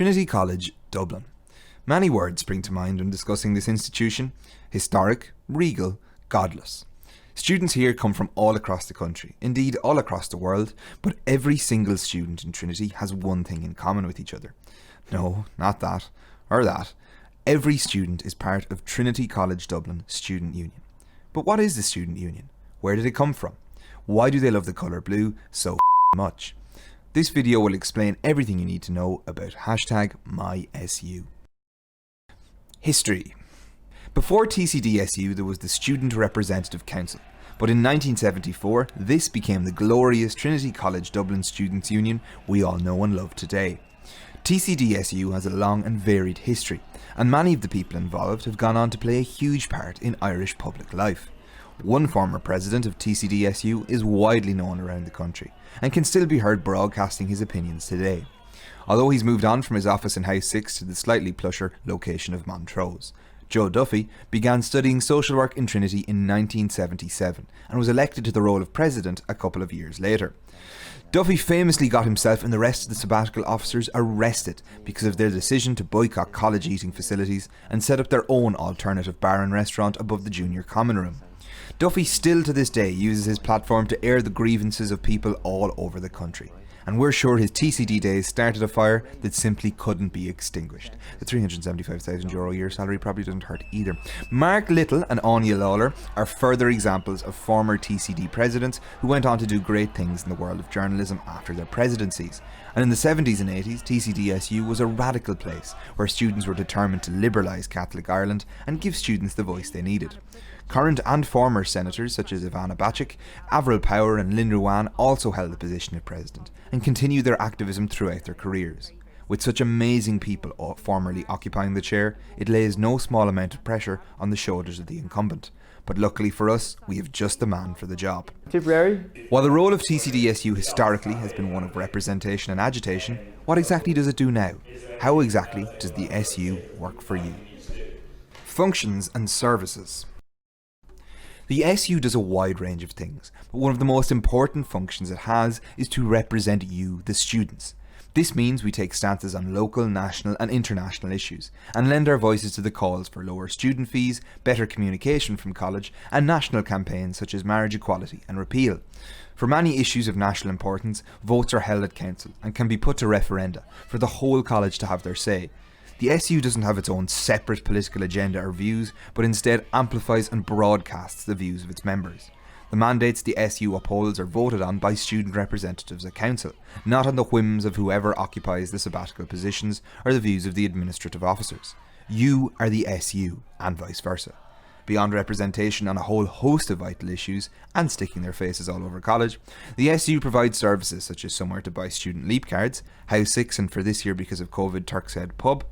Trinity College, Dublin. Many words spring to mind when discussing this institution: historic, regal, godless. Students here come from all across the country, indeed all across the world, but every single student in Trinity has one thing in common with each other. No, not that, or that. Every student is part of Trinity College Dublin Student Union. But what is the Student Union? Where did it come from? Why do they love the colour blue so much? This video will explain everything you need to know about #MySU. History. Before TCDSU there was the Student Representative Council, but in 1974 this became the glorious Trinity College Dublin Students' Union we all know and love today. TCDSU has a long and varied history, and many of the people involved have gone on to play a huge part in Irish public life. One former president of TCDSU is widely known around the country and can still be heard broadcasting his opinions today, although he's moved on from his office in House 6 to the slightly plusher location of Montrose. Joe Duffy began studying social work in Trinity in 1977 and was elected to the role of president a couple of years later. Duffy famously got himself and the rest of the sabbatical officers arrested because of their decision to boycott college eating facilities and set up their own alternative bar and restaurant above the junior common room. Duffy still to this day uses his platform to air the grievances of people all over the country, and we're sure his TCD days started a fire that simply couldn't be extinguished. The €375,000 a year salary probably doesn't hurt either. Mark Little and Anya Lawler are further examples of former TCD presidents who went on to do great things in the world of journalism after their presidencies. And in the 70s and 80s, TCDSU was a radical place where students were determined to liberalise Catholic Ireland and give students the voice they needed. Current and former senators such as Ivana Bacik, Avril Power and Lynn Ruane also held the position of president and continued their activism throughout their careers. With such amazing people formerly occupying the chair, it lays no small amount of pressure on the shoulders of the incumbent. But luckily for us, we have just the man for the job. Tipperary. While the role of TCDSU historically has been one of representation and agitation, what exactly does it do now? How exactly does the SU work for you? Functions and services. The SU does a wide range of things, but one of the most important functions it has is to represent you, the students. This means we take stances on local, national and international issues, and lend our voices to the calls for lower student fees, better communication from college, and national campaigns such as marriage equality and repeal. For many issues of national importance, votes are held at council and can be put to referenda for the whole college to have their say. The SU doesn't have its own separate political agenda or views, but instead amplifies and broadcasts the views of its members. The mandates the SU upholds are voted on by student representatives at council, not on the whims of whoever occupies the sabbatical positions or the views of the administrative officers. You are the SU, and vice versa. Beyond representation on a whole host of vital issues and sticking their faces all over college, the SU provides services such as somewhere to buy student leap cards, House 6 and for this year because of COVID Turk's Head pub,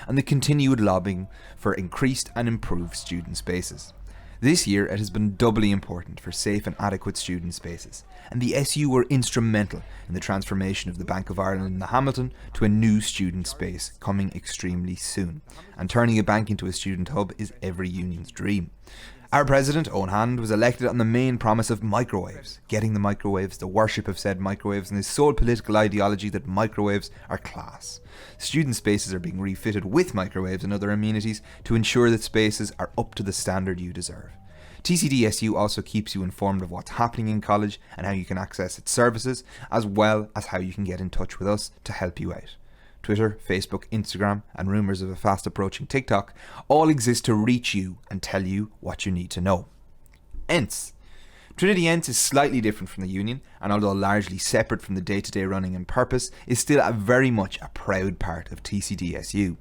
and the continued lobbying for increased and improved student spaces. This year it has been doubly important for safe and adequate student spaces, and the SU were instrumental in the transformation of the Bank of Ireland in the Hamilton to a new student space coming extremely soon, and turning a bank into a student hub is every union's dream. Our president, Owen Hand, was elected on the main promise of microwaves, getting the microwaves, the worship of said microwaves, and his sole political ideology that microwaves are class. Student spaces are being refitted with microwaves and other amenities to ensure that spaces are up to the standard you deserve. TCDSU also keeps you informed of what's happening in college and how you can access its services, as well as how you can get in touch with us to help you out. Twitter, Facebook, Instagram, and rumours of a fast approaching TikTok all exist to reach you and tell you what you need to know. Ents. Trinity Ents is slightly different from the union, and although largely separate from the day-to-day running and purpose, is still very much a proud part of TCDSU.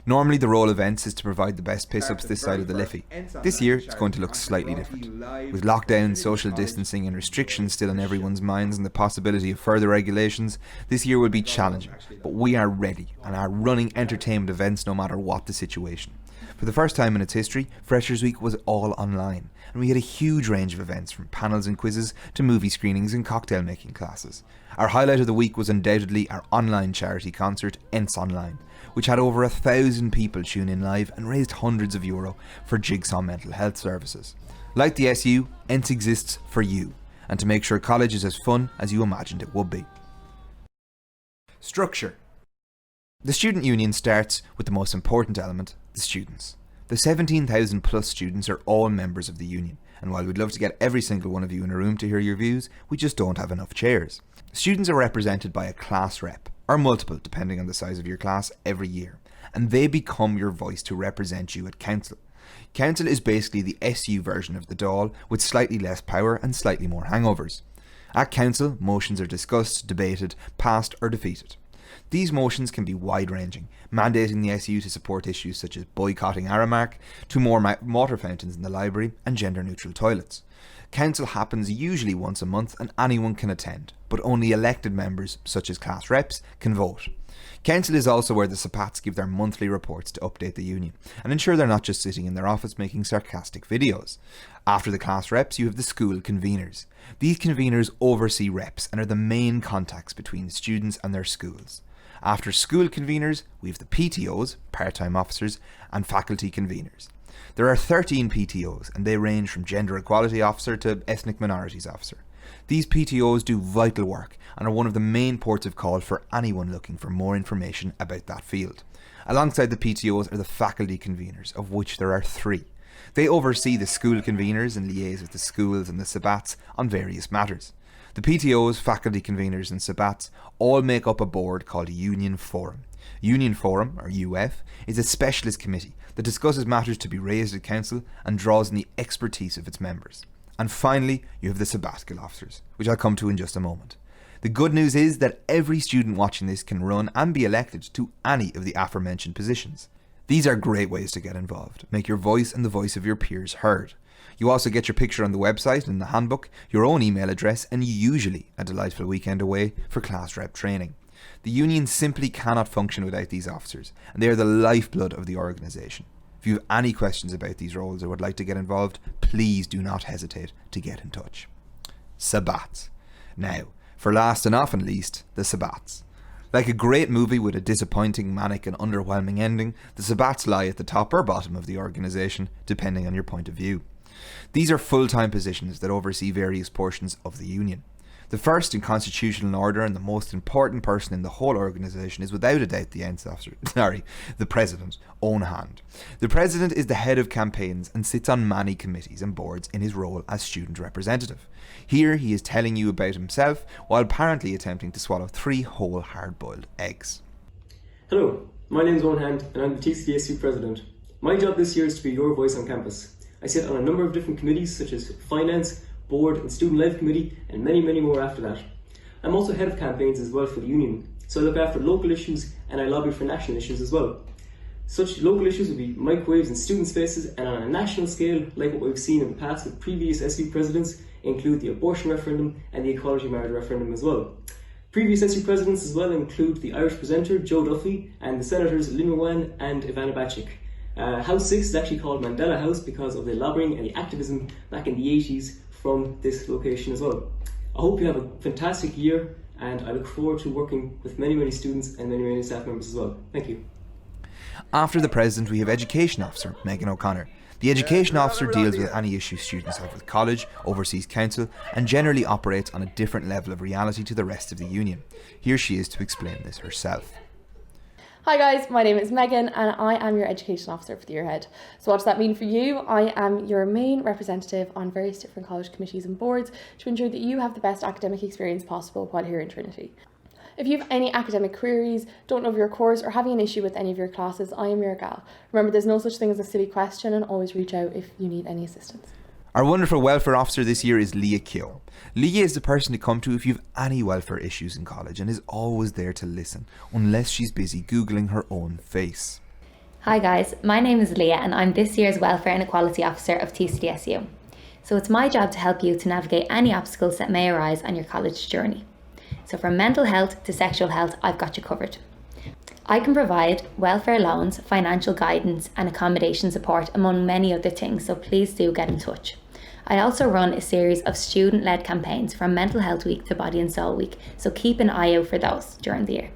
Normally the role of Ents is to provide the best piss-ups this side of the Liffey. This year it's going to look slightly different. With lockdown, social distancing and restrictions still in everyone's minds and the possibility of further regulations, this year will be challenging, but we are ready and are running entertainment events no matter what the situation. For the first time in its history, Freshers Week was all online, and we had a huge range of events from panels and quizzes to movie screenings and cocktail making classes. Our highlight of the week was undoubtedly our online charity concert, Ents Online, which had over 1,000 people tune in live and raised hundreds of euro for Jigsaw mental health services. Like the SU, Ents exists for you, and to make sure college is as fun as you imagined it would be. Structure. The student union starts with the most important element, the students. The 17,000 plus students are all members of the union, and while we'd love to get every single one of you in a room to hear your views, we just don't have enough chairs. Students are represented by a class rep, or multiple depending on the size of your class, every year, and they become your voice to represent you at council. Council is basically the SU version of the Dáil, with slightly less power and slightly more hangovers. At council, motions are discussed, debated, passed or defeated. These motions can be wide-ranging, mandating the SU to support issues such as boycotting Aramark, to more water fountains in the library and gender-neutral toilets. Council happens usually once a month and anyone can attend, but only elected members, such as class reps, can vote. Council is also where the sabbats give their monthly reports to update the union and ensure they're not just sitting in their office making sarcastic videos. After the class reps, you have the school conveners. These conveners oversee reps and are the main contacts between students and their schools. After school conveners, we have the PTOs, part-time officers, and faculty conveners. There are 13 PTOs and they range from gender equality officer to ethnic minorities officer. These PTOs do vital work and are one of the main ports of call for anyone looking for more information about that field. Alongside the PTOs are the faculty conveners, of which there are 3. They oversee the school conveners and liaise with the schools and the sabbats on various matters. The PTOs, faculty conveners and sabbats all make up a board called Union Forum. Union Forum, or UF, is a specialist committee that discusses matters to be raised at council and draws on the expertise of its members. And finally, you have the sabbatical officers, which I'll come to in just a moment. The good news is that every student watching this can run and be elected to any of the aforementioned positions. These are great ways to get involved, make your voice and the voice of your peers heard. You also get your picture on the website and the handbook, your own email address, and usually a delightful weekend away for class rep training. The union simply cannot function without these officers, and they are the lifeblood of the organisation. If you have any questions about these roles or would like to get involved, please do not hesitate to get in touch. Sabbats. Now, for last and often least, the sabbats. Like a great movie with a disappointing, manic and underwhelming ending, the sabbats lie at the top or bottom of the organisation, depending on your point of view. These are full-time positions that oversee various portions of the union. The first in constitutional order and the most important person in the whole organisation is without a doubt the Ents Officer, the President, own hand. The President is the head of campaigns and sits on many committees and boards in his role as student representative. Here he is telling you about himself while apparently attempting to swallow 3 whole hard-boiled eggs. Hello, my name is Owen Hand and I'm the TCDSU President. My job this year is to be your voice on campus. I sit on a number of different committees such as Finance, Board and Student Life Committee and many more after that. I'm also head of campaigns as well for the union, so I look after local issues and I lobby for national issues as well. Such local issues would be microwaves in student spaces, and on a national scale, like what we've seen in the past with previous SU presidents, include the abortion referendum and the equality marriage referendum as well. Previous SU presidents as well include the Irish presenter Joe Duffy and the senators Lynn Rowan and Ivana Bacik. House 6 is actually called Mandela House because of the lobbying and the activism back in the 80s from this location as well. I hope you have a fantastic year and I look forward to working with many students and many staff members as well. Thank you. After the President, we have Education Officer Megan O'Connor. The Education Officer deals with any issues students have with college, oversees council and generally operates on a different level of reality to the rest of the union. Here she is to explain this herself. Hi guys, my name is Megan and I am your Education Officer for the year ahead. So what does that mean for you? I am your main representative on various different college committees and boards to ensure that you have the best academic experience possible while here in Trinity. If you have any academic queries, don't know of your course or having an issue with any of your classes, I am your gal. Remember, there's no such thing as a silly question and always reach out if you need any assistance. Our wonderful welfare officer this year is Leah Keogh. Leah is the person to come to if you have any welfare issues in college and is always there to listen, unless she's busy Googling her own face. Hi guys, my name is Leah and I'm this year's Welfare and Equality Officer of TCDSU. So it's my job to help you to navigate any obstacles that may arise on your college journey. So from mental health to sexual health, I've got you covered. I can provide welfare loans, financial guidance and accommodation support among many other things, so please do get in touch. I also run a series of student-led campaigns from Mental Health Week to Body and Soul Week, so keep an eye out for those during the year.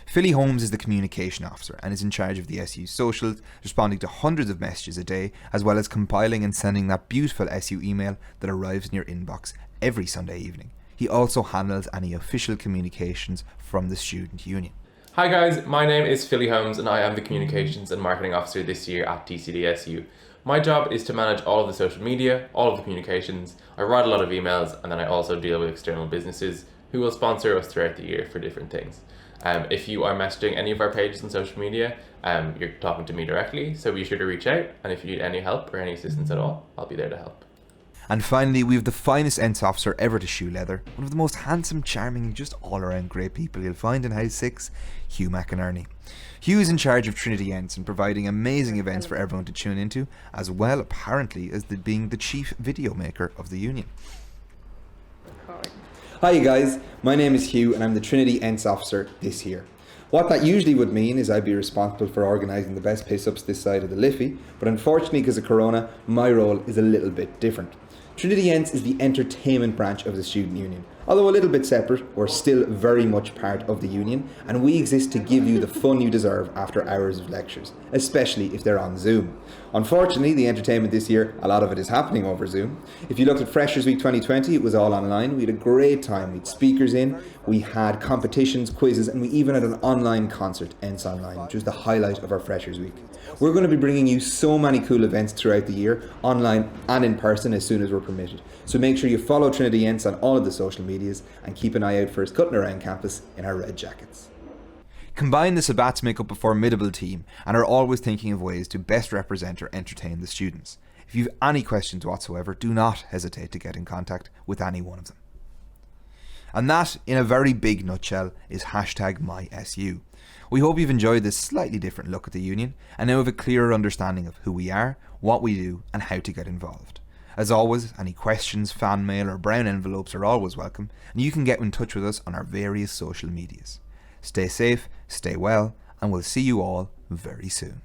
Philly Holmes is the Communication Officer and is in charge of the SU socials, responding to hundreds of messages a day, as well as compiling and sending that beautiful SU email that arrives in your inbox every Sunday evening. He also handles any official communications from the student union. Hi guys, my name is Philly Holmes and I am the Communications and Marketing Officer this year at TCDSU. My job is to manage all of the social media, all of the communications. I write a lot of emails and then I also deal with external businesses who will sponsor us throughout the year for different things. If you are messaging any of our pages on social media, you're talking to me directly, so be sure to reach out, and if you need any help or any assistance at all, I'll be there to help. And finally, we have the finest Ents officer ever to shoe leather, one of the most handsome, charming and just all around great people you'll find in House 6, Hugh McInerney. Hugh is in charge of Trinity Ents and providing amazing events for everyone to tune into, as well apparently as being the chief video maker of the union. Hi you guys, my name is Hugh and I'm the Trinity Ents officer this year. What that usually would mean is I'd be responsible for organising the best piss-ups this side of the Liffey, but unfortunately because of Corona, my role is a little bit different. Trinity Ents is the entertainment branch of the student union. Although a little bit separate, we're still very much part of the union, and we exist to give you the fun you deserve after hours of lectures, especially if they're on Zoom. Unfortunately, the entertainment this year, a lot of it is happening over Zoom. If you looked at Freshers Week 2020, it was all online. We had a great time. We had speakers in, we had competitions, quizzes, and we even had an online concert, Ents Online, which was the highlight of our Freshers Week. We're going to be bringing you so many cool events throughout the year, online and in person as soon as we're permitted. So make sure you follow Trinity Ents on all of the social medias and keep an eye out for us cutting around campus in our red jackets. Combine the sabbats make up a formidable team and are always thinking of ways to best represent or entertain the students. If you have any questions whatsoever, do not hesitate to get in contact with any one of them. And that, in a very big nutshell, is #MySU. We hope you've enjoyed this slightly different look at the union and now have a clearer understanding of who we are, what we do and how to get involved. As always, any questions, fan mail or brown envelopes are always welcome, and you can get in touch with us on our various social medias. Stay safe, stay well, and we'll see you all very soon.